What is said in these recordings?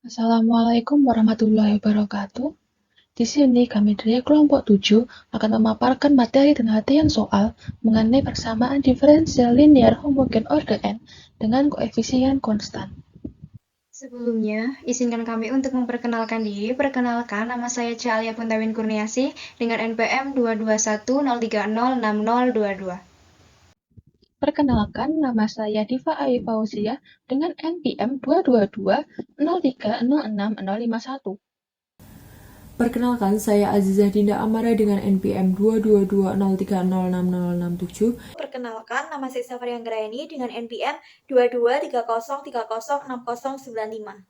Assalamualaikum warahmatullahi wabarakatuh. Di sini kami dari kelompok 7 akan memaparkan materi penelitian soal mengenai persamaan diferensial linear homogen order n dengan koefisien konstan. Sebelumnya, izinkan kami untuk memperkenalkan diri. Perkenalkan, nama saya Calia Puntawin Kurniasih dengan NPM 22103060022. Perkenalkan, nama saya Diva Ayu Fauzia dengan NPM 22203060051. Perkenalkan, saya Azizah Dinda Amara dengan NPM 22203060067. Perkenalkan, nama saya Safari Anggraini dengan NPM 2230306095.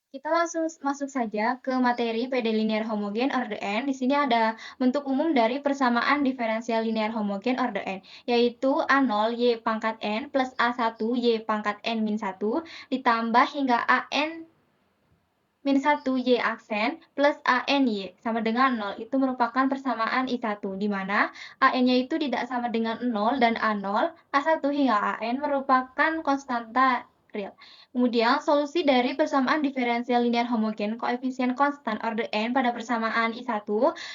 Kita langsung masuk saja ke materi PD linear homogen order n. Di sini ada bentuk umum dari persamaan diferensial linear homogen order n, yaitu A0 Y pangkat n plus A1 Y pangkat n min 1 ditambah hingga AN min 1 Y aksen plus ANY sama dengan 0. Itu merupakan persamaan I1, di mana AN-nya itu tidak sama dengan 0 dan A0, A1 hingga AN merupakan konstanta real. Kemudian, solusi dari persamaan diferensial linear homogen koefisien konstan order n pada persamaan I1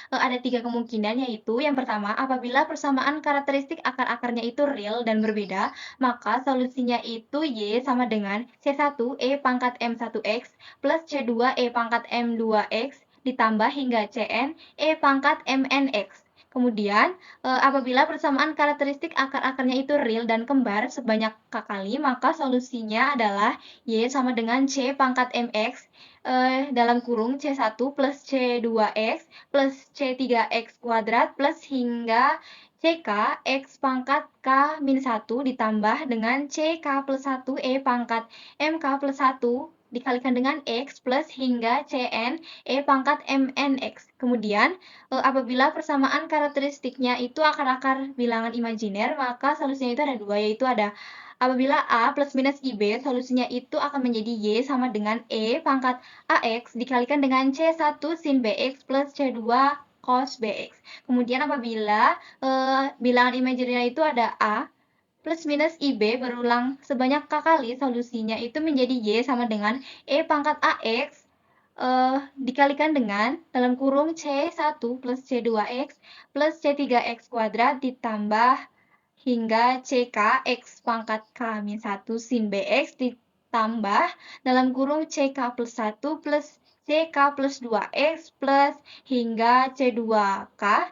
ada tiga kemungkinan, yaitu yang pertama, apabila persamaan karakteristik akar-akarnya itu real dan berbeda, maka solusinya itu Y sama dengan C1 E pangkat M1X plus C2 E pangkat M2X ditambah hingga Cn E pangkat MNX. Kemudian, apabila persamaan karakteristik akar-akarnya itu real dan kembar sebanyak K kali, maka solusinya adalah Y sama dengan C pangkat MX dalam kurung C1 plus C2X plus C3X kuadrat plus hingga CK X pangkat K min 1 ditambah dengan CK plus 1 E pangkat MK plus 1 dikalikan dengan X plus hingga Cn E pangkat MNX. Kemudian, apabila persamaan karakteristiknya itu akar-akar bilangan imajiner, maka solusinya itu ada dua, yaitu ada apabila A plus minus IB, solusinya itu akan menjadi Y sama dengan E pangkat AX dikalikan dengan C1 sin BX plus C2 cos BX. Kemudian apabila bilangan imajinernya itu ada A plus minus IB berulang sebanyak K kali, solusinya itu menjadi Y sama dengan E pangkat AX dikalikan dengan dalam kurung C1 plus C2X plus C3X kuadrat ditambah hingga CK X pangkat K min 1 sin BX ditambah dalam kurung CK plus 1 plus CK plus 2X plus hingga C2K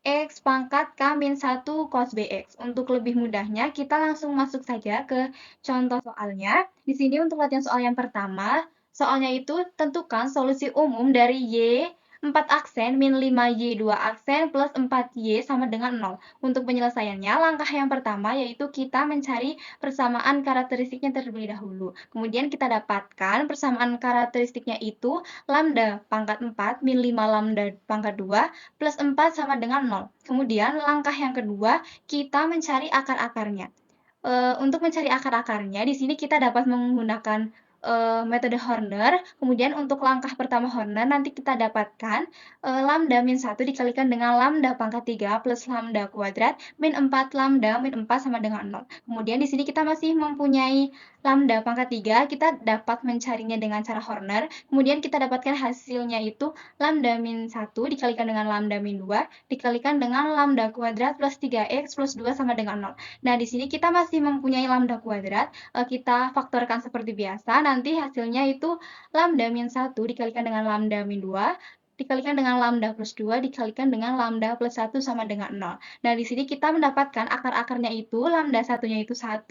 X pangkat K min 1 cos BX. Untuk lebih mudahnya, kita langsung masuk saja ke contoh soalnya. Di sini untuk latihan soal yang pertama, soalnya itu tentukan solusi umum dari Y 4 aksen min 5Y 2 aksen plus 4Y sama dengan 0. Untuk penyelesaiannya, langkah yang pertama yaitu kita mencari persamaan karakteristiknya terlebih dahulu. Kemudian kita dapatkan persamaan karakteristiknya itu lambda pangkat 4 min 5 lambda pangkat 2 plus 4 sama dengan 0. Kemudian langkah yang kedua, kita mencari akar-akarnya. Untuk mencari akar-akarnya, di sini kita dapat menggunakan metode Horner. Kemudian untuk langkah pertama Horner, nanti kita dapatkan lambda min 1 dikalikan dengan lambda pangkat 3 plus lambda kuadrat min 4 lambda min 4 sama dengan 0. Kemudian di sini kita masih mempunyai lambda pangkat 3, kita dapat mencarinya dengan cara Horner. Kemudian kita dapatkan hasilnya itu lambda min 1 dikalikan dengan lambda min 2 dikalikan dengan lambda kuadrat plus 3x plus 2 sama dengan 0. Nah, di sini kita masih mempunyai lambda kuadrat, kita faktorkan seperti biasa, nanti hasilnya itu lambda min 1 dikalikan dengan lambda min 2 dikalikan dengan lambda plus 2 dikalikan dengan lambda plus 1 sama dengan 0. Nah, di sini kita mendapatkan akar-akarnya itu lambda 1-nya itu 1,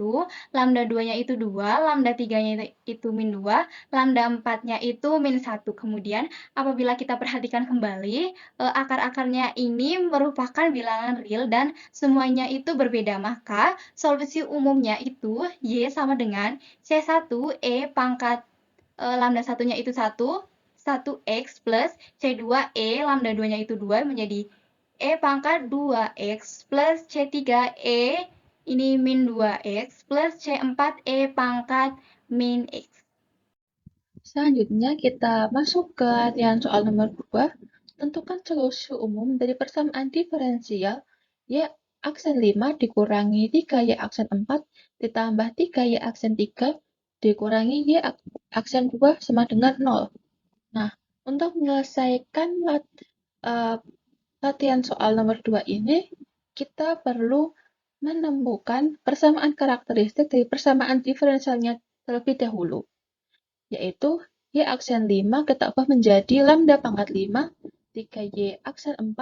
lambda 2-nya itu 2, lambda 3-nya itu min 2, lambda 4-nya itu min 1. Kemudian, apabila kita perhatikan kembali, akar-akarnya ini merupakan bilangan real dan semuanya itu berbeda, maka solusi umumnya itu Y sama dengan C1 E pangkat lambda 1-nya itu 1x plus C2 E lambda 2-nya itu 2 menjadi E pangkat 2x plus C3 E ini min 2x plus C4 E pangkat min x. Selanjutnya kita masuk ke latihan soal nomor 2. Tentukan solusi umum dari persamaan diferensial Y aksen 5 dikurangi 3Y aksen 4 ditambah 3Y aksen 3 dikurangi Y aksen 2 sama dengan 0. Nah, untuk menyelesaikan latihan soal nomor 2 ini, kita perlu menemukan persamaan karakteristik dari persamaan diferensialnya terlebih dahulu, yaitu Y aksen 5 kita ubah menjadi lambda pangkat 5, 3Y aksen 4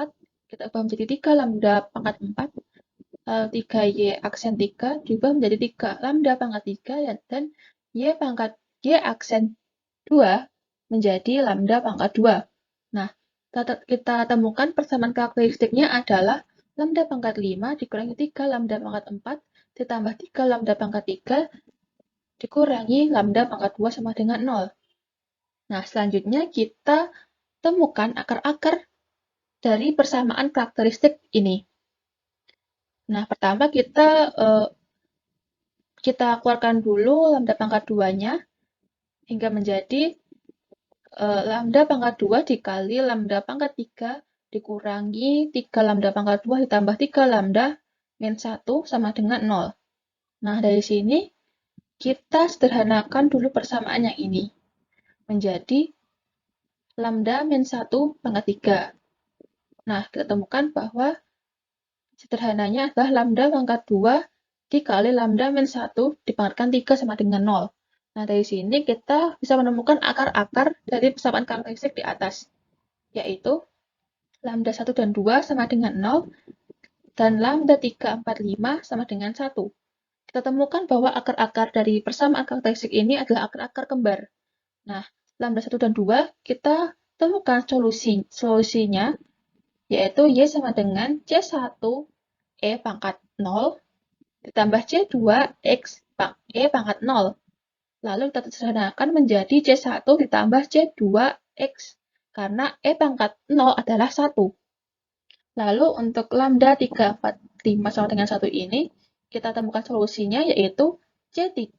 kita ubah menjadi 3 lambda pangkat 4, 3Y aksen 3 diubah menjadi 3 lambda pangkat 3, dan Y aksen 2 menjadi lambda pangkat 2. Nah, kita temukan persamaan karakteristiknya adalah lambda pangkat 5 dikurangi 3 lambda pangkat 4 ditambah 3 lambda pangkat 3 dikurangi lambda pangkat 2 sama dengan 0. Nah, selanjutnya kita temukan akar-akar dari persamaan karakteristik ini. Nah, pertama kita keluarkan dulu lambda pangkat 2-nya hingga menjadi lambda pangkat 2 dikali lambda pangkat 3 dikurangi 3 lambda pangkat 2 ditambah 3 lambda min 1 sama dengan 0. Nah, dari sini kita sederhanakan dulu persamaan yang ini menjadi lambda min 1 pangkat 3. Nah, kita temukan bahwa sederhananya adalah lambda pangkat 2 dikali lambda min 1 dipangkatkan 3 sama dengan 0. Nah, dari sini kita bisa menemukan akar-akar dari persamaan karakteristik di atas, yaitu lambda 1 dan 2 sama dengan 0, dan lambda 3, 4, 5 sama dengan 1. Kita temukan bahwa akar-akar dari persamaan karakteristik ini adalah akar-akar kembar. Nah, lambda 1 dan 2 kita temukan solusinya, yaitu Y sama dengan C1 E pangkat 0 ditambah C2 X E pangkat 0. Lalu kita sederhanakan menjadi C1 ditambah C2 X, karena E pangkat 0 adalah 1. Lalu untuk lambda 3, 4, 5 sama dengan 1 ini, kita temukan solusinya, yaitu C3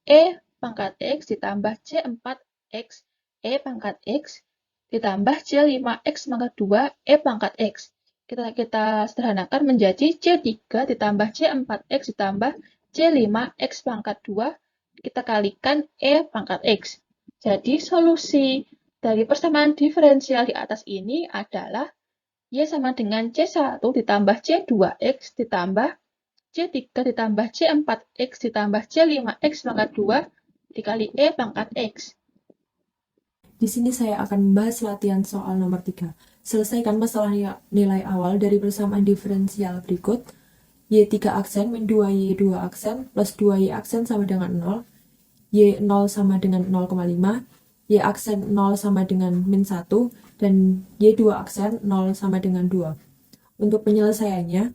E pangkat X ditambah C4 X E pangkat X ditambah C5X pangkat 2 E pangkat X. Kita sederhanakan menjadi C3 ditambah C4X ditambah C5X pangkat 2, kita kalikan E pangkat X. Jadi solusi dari persamaan diferensial di atas ini adalah Y sama dengan C1 ditambah C2X ditambah C3 ditambah C4X ditambah C5X pangkat 2 dikali E pangkat X. Di sini saya akan membahas latihan soal nomor 3. Selesaikan masalah nilai awal dari persamaan diferensial berikut. Y3 aksen min 2Y 2 aksen plus 2Y aksen sama dengan 0. Y0 sama dengan 0,5. Y aksen 0 sama dengan min 1. Dan Y2 aksen 0 sama dengan 2. Untuk penyelesaiannya,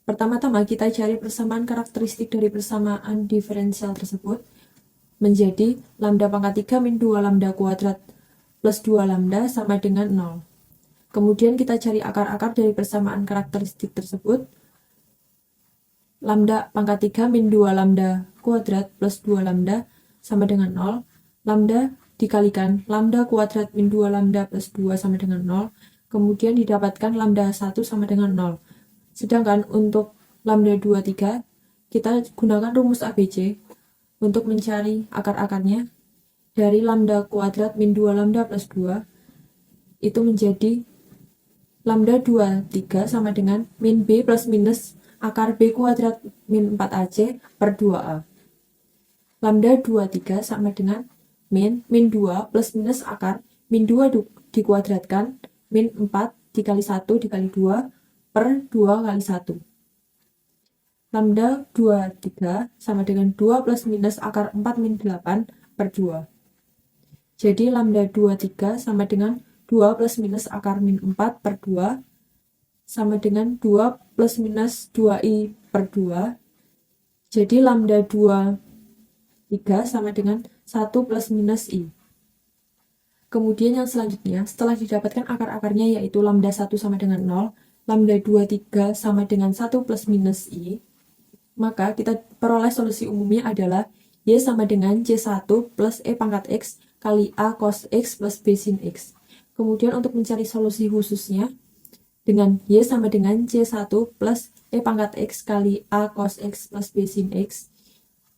pertama-tama kita cari persamaan karakteristik dari persamaan diferensial tersebut menjadi lambda pangkat 3 min 2 lambda kuadrat plus 2 lambda sama dengan 0. Kemudian kita cari akar-akar dari persamaan karakteristik tersebut. Lambda pangkat 3 min 2 lambda kuadrat plus 2 lambda sama dengan 0. Lambda dikalikan lambda kuadrat min 2 lambda plus 2 sama dengan 0. Kemudian didapatkan lambda 1 sama dengan 0. Sedangkan untuk lambda 2, 3, kita gunakan rumus ABC untuk mencari akar-akarnya. Dari lambda kuadrat min 2 lambda plus 2 itu menjadi lambda 2, 3 sama dengan min B plus minus akar B kuadrat min 4AC per 2A. Lambda 2, 3 sama dengan min 2 plus minus akar min 2 dikuadratkan min 4 dikali 1 dikali 2 per 2 kali 1. Lambda 2, 3 sama dengan 2 plus minus akar 4 min 8 per 2. Jadi lambda 2, 3 sama dengan 2 plus minus akar min 4 per 2 sama dengan 2 plus minus 2i per 2. Jadi lambda 2, 3 sama dengan 1 plus minus i. Kemudian yang selanjutnya, setelah didapatkan akar-akarnya yaitu lambda 1 sama dengan 0, lambda 2, 3 sama dengan 1 plus minus i, maka kita peroleh solusi umumnya adalah Y sama dengan C1 plus E pangkat X kali A cos X plus B sin X. Kemudian untuk mencari solusi khususnya, dengan Y sama dengan C1 plus E pangkat X kali A cos X plus B sin X,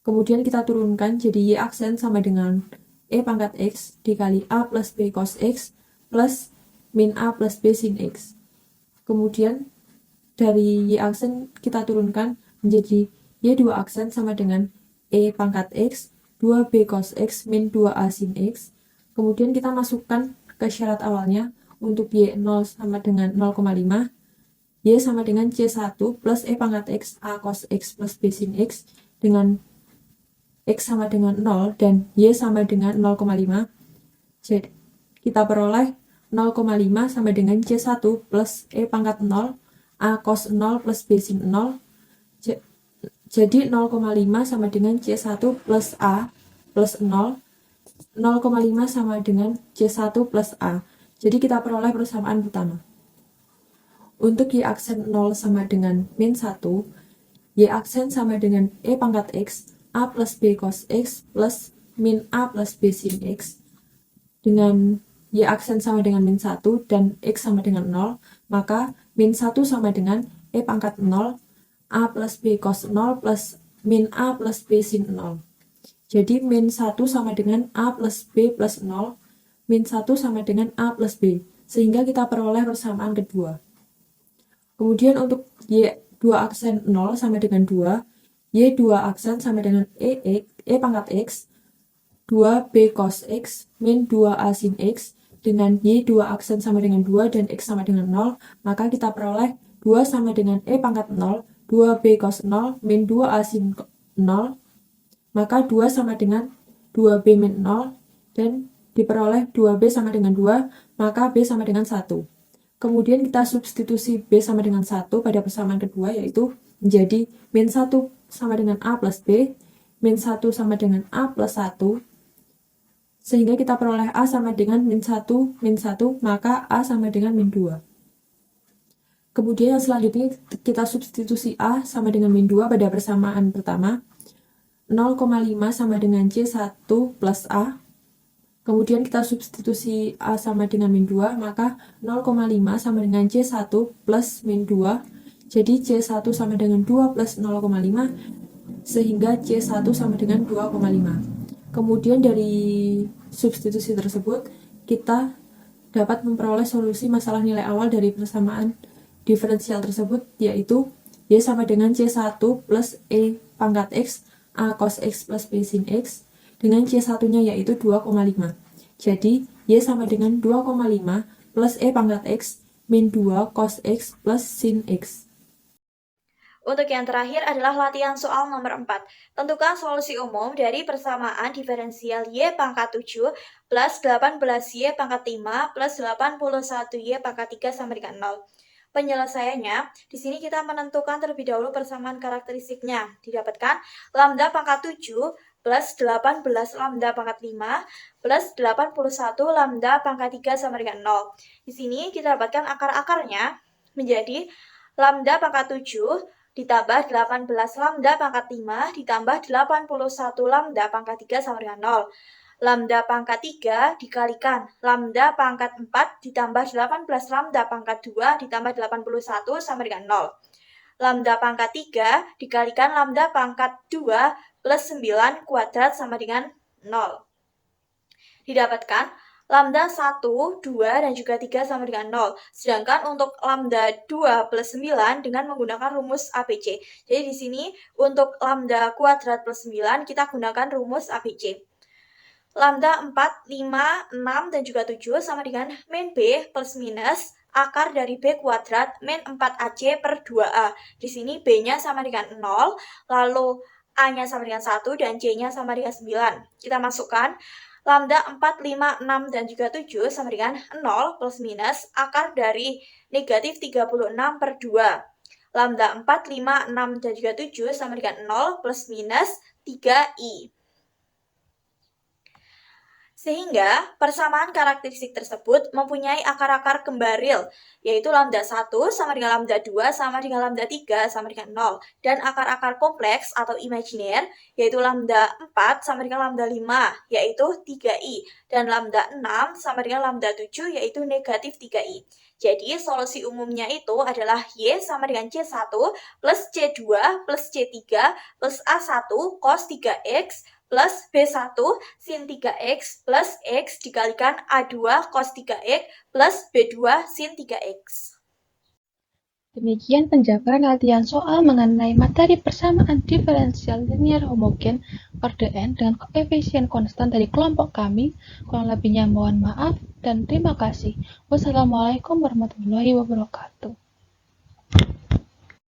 Kemudian kita turunkan jadi Y aksen sama dengan E pangkat X dikali A plus B cos X plus min A plus B sin X. Kemudian dari Y aksen kita turunkan menjadi Y2 aksen sama dengan E pangkat X 2B cos X min 2A sin X. Kemudian kita masukkan ke syarat awalnya untuk Y0 sama dengan 0,5, Y sama dengan C1 plus E pangkat X A cos X plus B sin X dengan X sama dengan 0 dan Y sama dengan 0,5. Jadi kita peroleh 0,5 sama dengan C1 plus E pangkat 0 A cos 0 plus B sin 0. Jadi 0,5 sama dengan C1 plus A plus 0. 0,5 sama dengan C1 plus A. Jadi kita peroleh persamaan pertama. Untuk Y aksen 0 sama dengan min 1, Y aksen sama dengan E pangkat X, A plus B cos X plus min A plus B sin X. Dengan Y aksen sama dengan min 1 dan X sama dengan 0, maka min 1 sama dengan E pangkat 0, A plus B cos 0 plus min A plus B sin 0. Jadi min 1 sama dengan A plus B plus 0, min 1 sama dengan A plus B, sehingga kita peroleh persamaan kedua. Kemudian untuk Y2 aksen 0 sama dengan 2, Y2 aksen sama dengan E pangkat X, 2B cos X min 2A sin X, dengan Y2 aksen sama dengan 2 dan X sama dengan 0, maka kita peroleh 2 sama dengan E pangkat 0, 2B cos 0 min 2A sin 0, maka 2 sama dengan 2B min 0, dan diperoleh 2B sama dengan 2, maka B sama dengan 1. Kemudian kita substitusi B sama dengan 1 pada persamaan kedua, yaitu menjadi min 1 sama dengan A plus B, min 1 sama dengan A plus 1, sehingga kita peroleh A sama dengan min 1, maka A sama dengan min 2. Kemudian yang selanjutnya kita substitusi A sama dengan min 2 pada persamaan pertama, 0,5 sama dengan C1 plus A. Kemudian kita substitusi A sama dengan min 2, maka 0,5 sama dengan C1 plus min 2. Jadi C1 sama dengan 2 plus 0,5, sehingga C1 sama dengan 2,5. Kemudian dari substitusi tersebut, kita dapat memperoleh solusi masalah nilai awal dari persamaan diferensial tersebut, yaitu Y sama dengan C1 plus E pangkat X A cos X plus B sin X, dengan C1-nya yaitu 2,5. Jadi, Y sama dengan 2,5 plus E pangkat X min 2 cos X plus sin X. Untuk yang terakhir adalah latihan soal nomor 4. Tentukan solusi umum dari persamaan diferensial Y pangkat 7 plus 18Y pangkat 5 plus 81Y pangkat 3 sama dengan 0. Penyelesaiannya, di sini kita menentukan terlebih dahulu persamaan karakteristiknya. Didapatkan lambda pangkat 7 plus 18 lambda pangkat 5 plus 81 lambda pangkat 3 sama dengan 0. Di sini kita dapatkan akar-akarnya menjadi lambda pangkat 7 ditambah 18 lambda pangkat 5 ditambah 81 lambda pangkat 3 sama dengan 0. Lambda pangkat 3 dikalikan lambda pangkat 4 ditambah 18 lambda pangkat 2 ditambah 81 sama dengan 0. Lambda pangkat 3 dikalikan lambda pangkat 2 plus 9 kuadrat sama dengan 0. Didapatkan lambda 1, 2, dan juga 3 sama dengan 0. Sedangkan untuk lambda 2 plus 9 dengan menggunakan rumus ABC. Jadi di sini untuk lambda kuadrat plus 9 kita gunakan rumus ABC. Lambda 4, 5, 6, dan juga 7 sama dengan min B plus minus akar dari B kuadrat min 4AC per 2A. Di sini B-nya sama dengan 0, lalu A-nya sama dengan 1, dan C-nya sama dengan 9. Kita masukkan lambda 4, 5, 6, dan juga 7 sama dengan 0 plus minus akar dari negatif 36 per 2. Lambda 4, 5, 6, dan juga 7 sama dengan 0 plus minus 3I. Sehingga persamaan karakteristik tersebut mempunyai akar-akar kembaril, yaitu lambda 1 sama dengan lambda 2 sama dengan lambda 3 sama dengan 0. Dan akar-akar kompleks atau imajiner, yaitu lambda 4 sama dengan lambda 5, yaitu 3i. Dan lambda 6 sama dengan lambda 7, yaitu negatif 3i. Jadi solusi umumnya itu adalah Y sama dengan C1 plus C2 plus C3 plus A1 cos 3X plus B1 sin 3X plus X dikalikan A2 cos 3X plus B2 sin 3X. Demikian penjabaran latihan soal mengenai materi persamaan diferensial linear homogen orde N dengan koefisien konstan dari kelompok kami. Kurang lebihnya mohon maaf dan terima kasih. Wassalamualaikum warahmatullahi wabarakatuh.